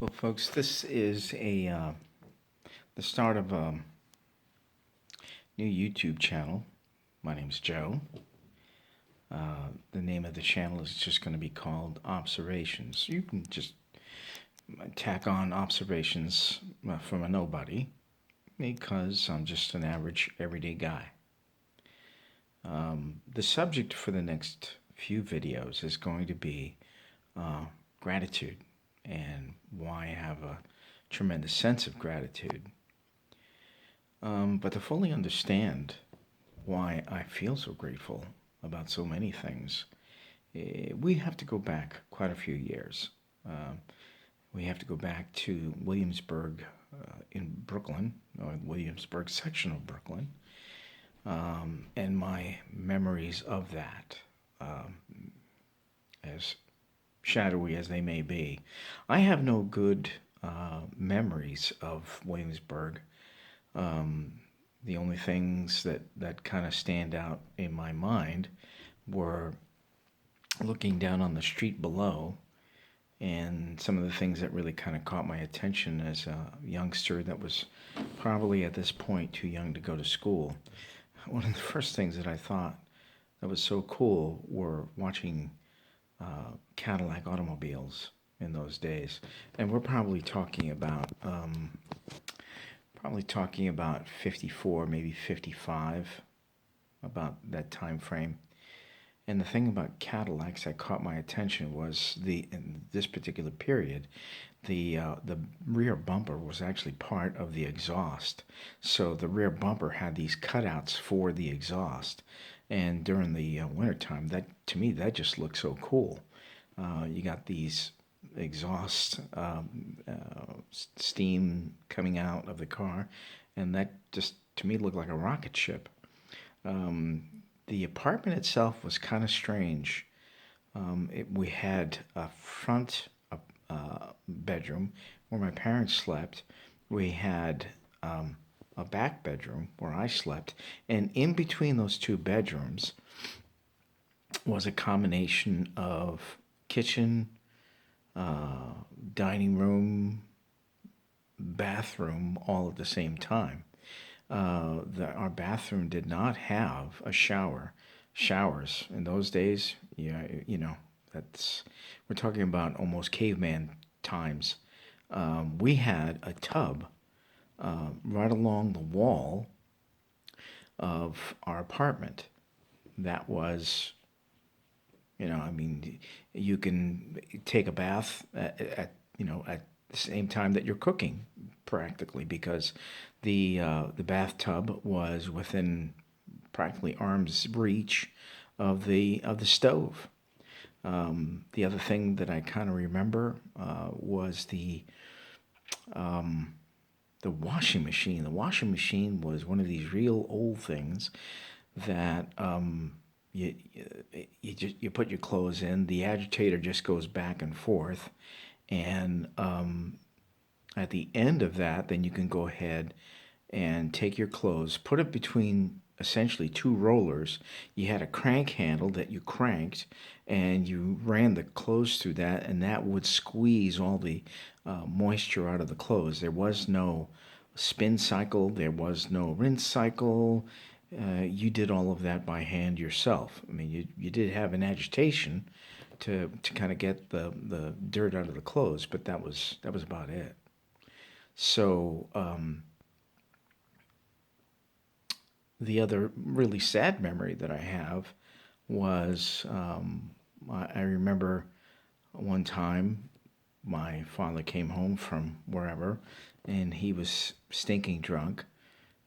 Well, folks, this is the start of a new YouTube channel. My name's Joe. The name of the channel is just going to be called Observations. You can just tack on observations from a nobody because I'm just an average, everyday guy. The subject for the next few videos is going to be gratitude and why I have a tremendous sense of gratitude. But to fully understand why I feel so grateful about so many things, we have to go back quite a few years. We have to go back to Williamsburg in Brooklyn, or Williamsburg section of Brooklyn, and my memories of that, as shadowy as they may be. I have no good memories of Williamsburg. The only things that kind of stand out in my mind were looking down on the street below and some of the things that really kind of caught my attention as a youngster that was probably at this point too young to go to school. One of the first things that I thought that was so cool were watching Cadillac automobiles in those days. And we're probably talking about 54, maybe 55, about that time frame. And the thing about Cadillacs that caught my attention was in this particular period, the rear bumper was actually part of the exhaust. So the rear bumper had these cutouts for the exhaust. And during the wintertime, that to me, that just looked so cool. You got these exhaust steam coming out of the car, and that just to me looked like a rocket ship. The apartment itself was kind of strange. We had a front bedroom where my parents slept. We had a back bedroom where I slept, and in between those two bedrooms was a combination of kitchen, dining room, bathroom, all at the same time. Our bathroom did not have a shower. Showers in those days, yeah, that's we're talking about almost caveman times. We had a tub right along the wall of our apartment. That was, I mean, you can take a bath at the same time that you're cooking, practically, because the bathtub was within practically arm's reach of the stove. The other thing that I kind of remember was the washing machine. The washing machine was one of these real old things that you put your clothes in. The agitator just goes back and forth, and at the end of that, then you can go ahead and take your clothes, put it between essentially two rollers. You had a crank handle that you cranked, and you ran the clothes through that, and that would squeeze all the moisture out of the clothes. There was no spin cycle, there was no rinse cycle. You did all of that by hand yourself. I mean, you did have an agitation to kind of get the dirt out of the clothes, but that was about it. So the other really sad memory that I have was I remember one time my father came home from wherever, and he was stinking drunk,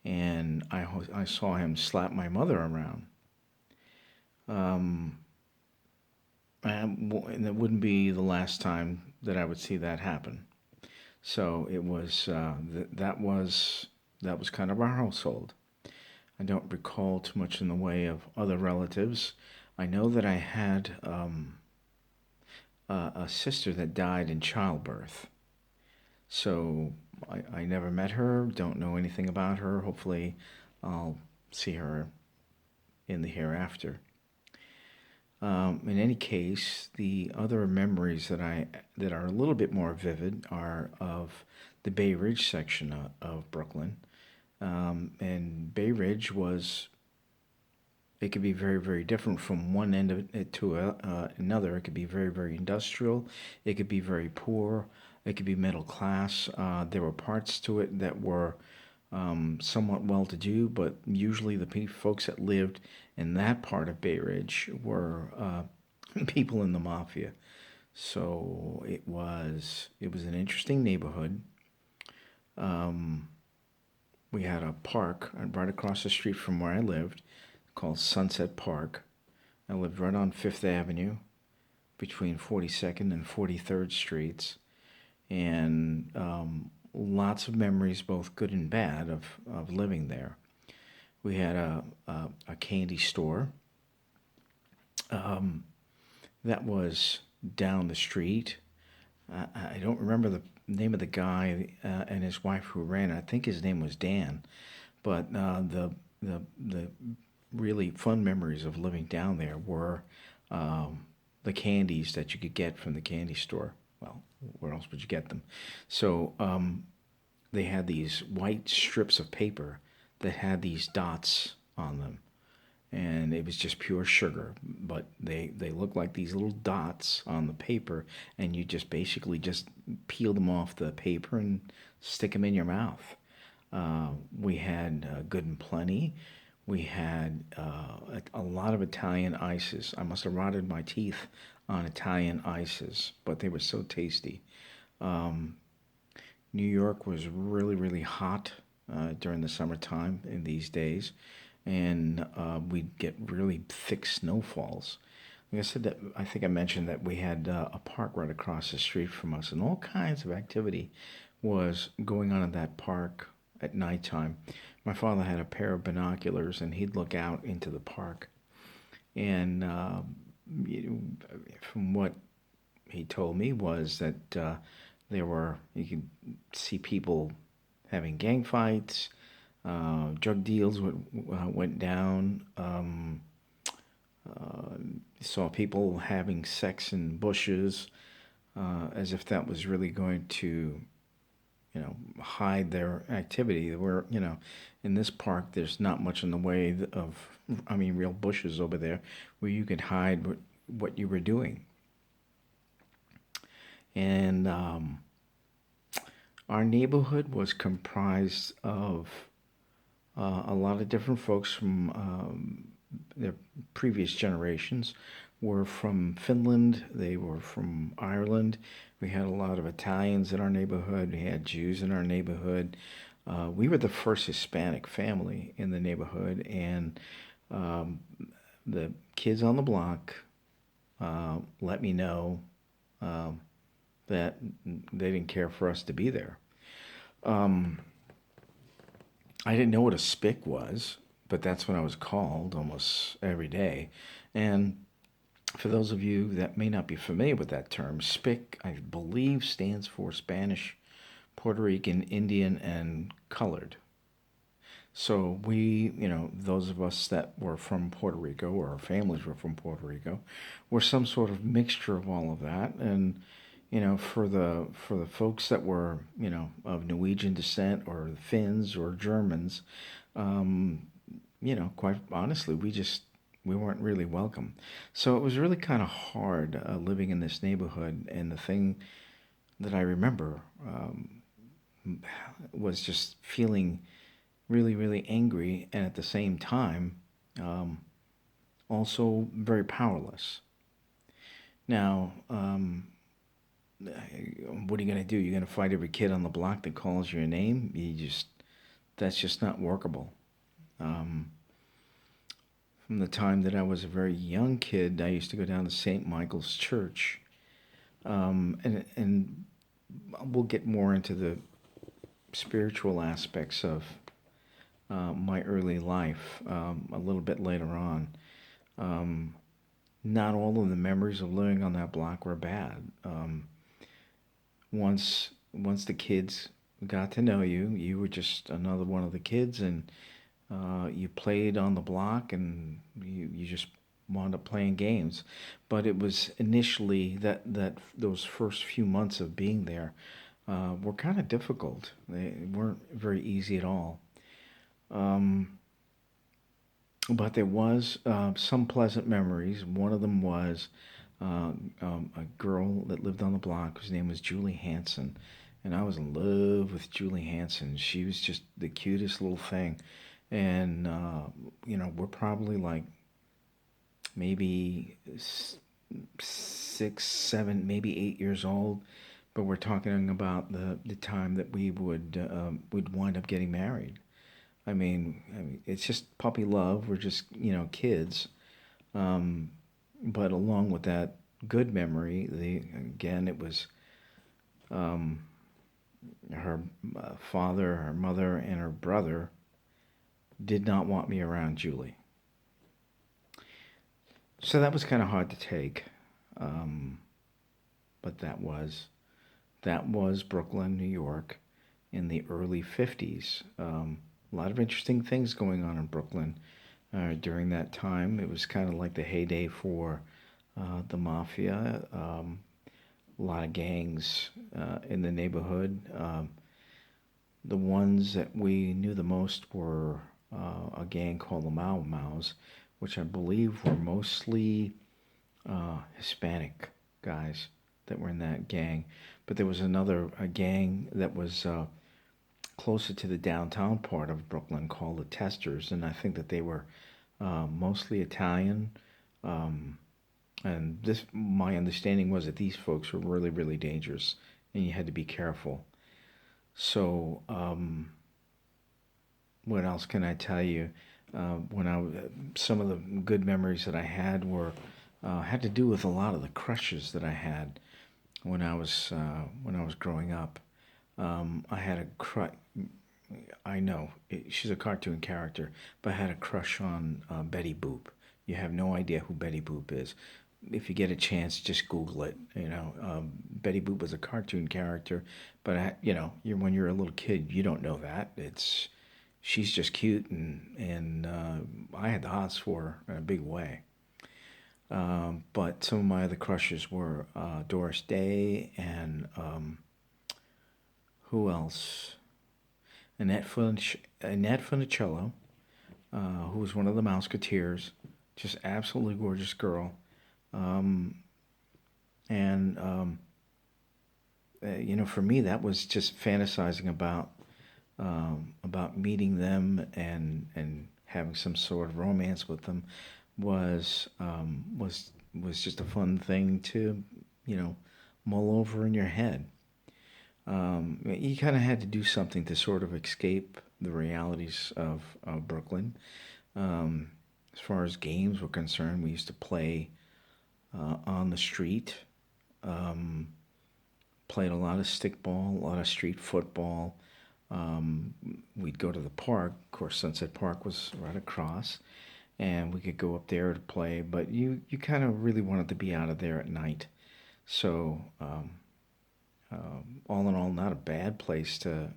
and I saw him slap my mother around. And it wouldn't be the last time that I would see that happen. So it was that was kind of our household. I don't recall too much in the way of other relatives. I know that I had a sister that died in childbirth. So I never met her, don't know anything about her. Hopefully, I'll see her in the hereafter. In any case, the other memories that are a little bit more vivid are of the Bay Ridge section of Brooklyn. And Bay Ridge was, it could be very, very different from one end of it to another. It could be very, very industrial. It could be very poor. It could be middle class. There were parts to it that were somewhat well to do, but usually the folks that lived in that part of Bay Ridge were people in the mafia. So it was an interesting neighborhood. We had a park right across the street from where I lived called Sunset Park. I lived right on Fifth Avenue between 42nd and 43rd Streets, and lots of memories, both good and bad, of living there. We had a candy store that was down the street. I don't remember the name of the guy and his wife who ran it. I think his name was Dan. But the really fun memories of living down there were the candies that you could get from the candy store. Well, where else would you get them? So they had these white strips of paper that had these dots on them, and it was just pure sugar, but they looked like these little dots on the paper, and you just basically just peel them off the paper and stick them in your mouth. We had Good and Plenty. We had a lot of Italian ices. I must have rotted my teeth on Italian ices, but they were so tasty. New York was really, really hot during the summertime in these days, and we'd get really thick snowfalls. Like I said, that I think I mentioned that we had a park right across the street from us, and all kinds of activity was going on in that park at nighttime. My father had a pair of binoculars, and he'd look out into the park, and from what he told me was that you could see people having gang fights, drug deals went down. Saw people having sex in bushes, as if that was really going to, hide their activity. Where, in this park, there's not much in the way of, I mean, real bushes over there where you could hide what you were doing. And our neighborhood was comprised of a lot of different folks from their previous generations were from Finland. They were from Ireland. We had a lot of Italians in our neighborhood. We had Jews in our neighborhood. We were the first Hispanic family in the neighborhood, and um, the kids on the block let me know um, that they didn't care for us to be there. Um, I didn't know what a spick was, but that's what I was called almost every day. And for those of you that may not be familiar with that term, SPIC, I believe, stands for Spanish, Puerto Rican, Indian, and colored. So those of us that were from Puerto Rico, or our families were from Puerto Rico, were some sort of mixture of all of that. And for the folks that were of Norwegian descent or Finns or Germans, um, quite honestly, we weren't really welcome. So it was really kind of hard living in this neighborhood. And the thing that I remember was just feeling really, really angry, and at the same time, um, also very powerless. Now, what are you going to do? You're going to fight every kid on the block that calls your name? That's just not workable. Um, from the time that I was a very young kid, I used to go down to St. Michael's Church, and we'll get more into the spiritual aspects of my early life a little bit later on. Um, Not all of the memories of living on that block were bad. Once the kids got to know you, you were just another one of the kids, and you played on the block, and you just wound up playing games. But it was initially that those first few months of being there were kind of difficult. They weren't very easy at all. Um, but there was some pleasant memories. One of them was a girl that lived on the block whose name was Julie Hanson, and I was in love with Julie Hanson. She was just the cutest little thing, and we're probably like maybe 6, 7, maybe 8 years old, but we're talking about the time that we would wind up getting married. I mean, it's just puppy love. We're just kids. Um, but along with that good memory, the again it was um, her father, her mother, and her brother did not want me around Julie. So that was kind of hard to take. Um, but that was Brooklyn, New York, in the early '50s. A lot of interesting things going on in Brooklyn during that time. It was kind of like the heyday for the mafia. A lot of gangs in the neighborhood. The ones that we knew the most were a gang called the Mau Maus, which I believe were mostly Hispanic guys that were in that gang. But there was another a gang that was closer to the downtown part of Brooklyn called the Testers, and I think that they were mostly Italian. Um, and this, my understanding was that these folks were really, really dangerous, and you had to be careful. So, what else can I tell you? When I some of the good memories that I had were had to do with a lot of the crushes that I had when I was growing up. I had a crush. I know she's a cartoon character, but I had a crush on Betty Boop. You have no idea who Betty Boop is. If you get a chance, just Google it. Betty Boop was a cartoon character, but when you're a little kid, you don't know that. She's just cute, and I had the hots for her in a big way. But some of my other crushes were Doris Day and who else? Annette Funicello, who was one of the Mouseketeers, just absolutely gorgeous girl. Um, and for me, that was just fantasizing about meeting them and having some sort of romance with them was just a fun thing to you know mull over in your head. You kind of had to do something to sort of escape the realities of Brooklyn. Um, as far as games were concerned, we used to play on the street. Um, Played a lot of stickball, a lot of street football. Um, we'd go to the park. Of course, Sunset Park was right across, and we could go up there to play. But you kind of really wanted to be out of there at night. So all in all, not a bad place to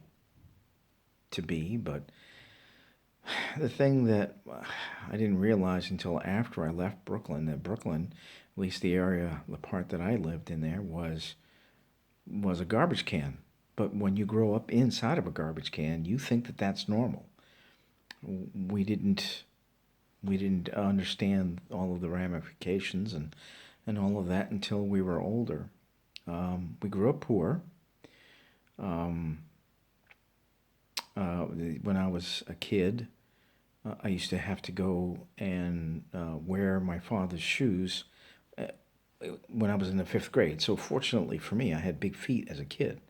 be. But the thing that I didn't realize until after I left Brooklyn, that Brooklyn, at least the area, the part that I lived in there, was a garbage can. But when you grow up inside of a garbage can, you think that that's normal. We didn't we didn't understand all of the ramifications and all of that until we were older. We grew up poor. Um, when I was a kid, I used to have to go and wear my father's shoes uh, when I was in the fifth grade. So fortunately for me, I had big feet as a kid,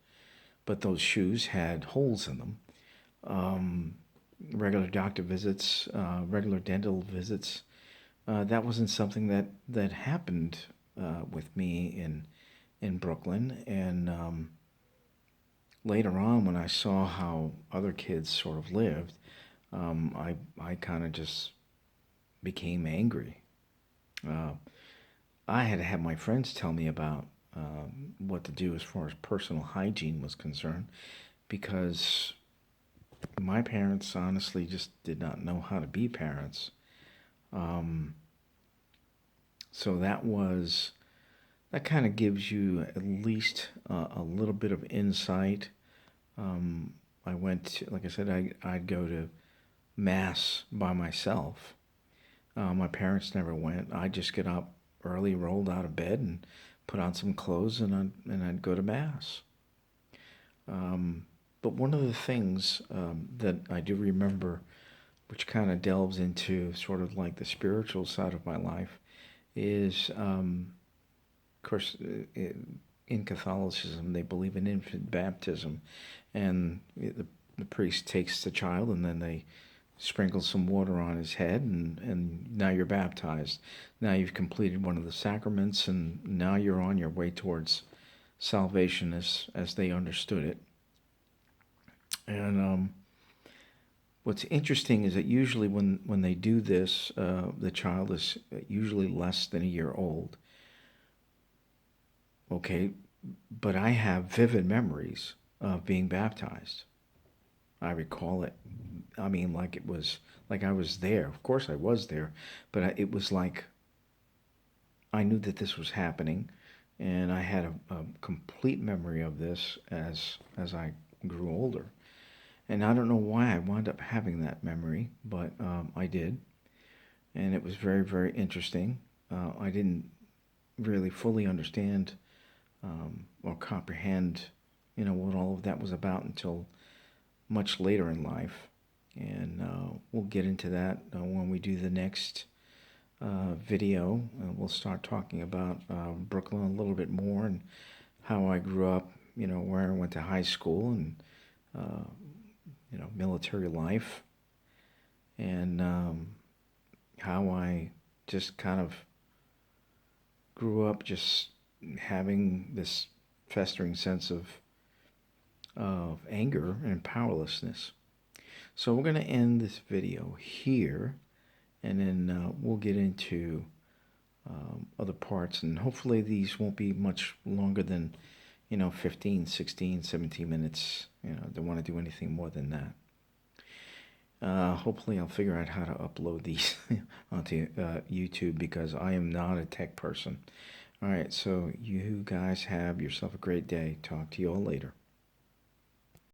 but those shoes had holes in them. Um, Regular doctor visits, regular dental visits. That wasn't something that happened with me in Brooklyn. And later on, when I saw how other kids sort of lived, I kind of just became angry. Uh, I had to have my friends tell me about what to do as far as personal hygiene was concerned because my parents honestly just did not know how to be parents. Um, So that kind of gives you at least a little bit of insight. Um, I went to, like I said, I'd go to mass by myself. My parents never went. I'd just get up early, rolled out of bed, and put on some clothes, and I'd go to mass. Um, but one of the things that I do remember, which kind of delves into sort of like the spiritual side of my life, is, of course, in Catholicism, they believe in infant baptism, and the priest takes the child and then they sprinkle some water on his head, and now you're baptized. Now you've completed one of the sacraments, and now you're on your way towards salvation as they understood it. And what's interesting is that usually when they do this, the child is usually less than a year old. Okay, but I have vivid memories of being baptized. I recall it. I mean, like it was like I was there. Of course, I was there, but it was like I knew that this was happening, and I had a complete memory of this as I grew older. And I don't know why I wound up having that memory, but I did, and it was very, very interesting. I didn't really fully understand or comprehend, what all of that was about until much later in life. And we'll get into that when we do the next video. We'll start talking about Brooklyn a little bit more and how I grew up, where I went to high school and, uh, military life, and how I just kind of grew up just having this festering sense of anger and powerlessness. So we're going to end this video here, and then we'll get into other parts, and hopefully these won't be much longer than 15, 16, 17 minutes. Don't want to do anything more than that. Hopefully I'll figure out how to upload these onto YouTube, because I am not a tech person. All right, so you guys have yourself a great day. Talk to you all later.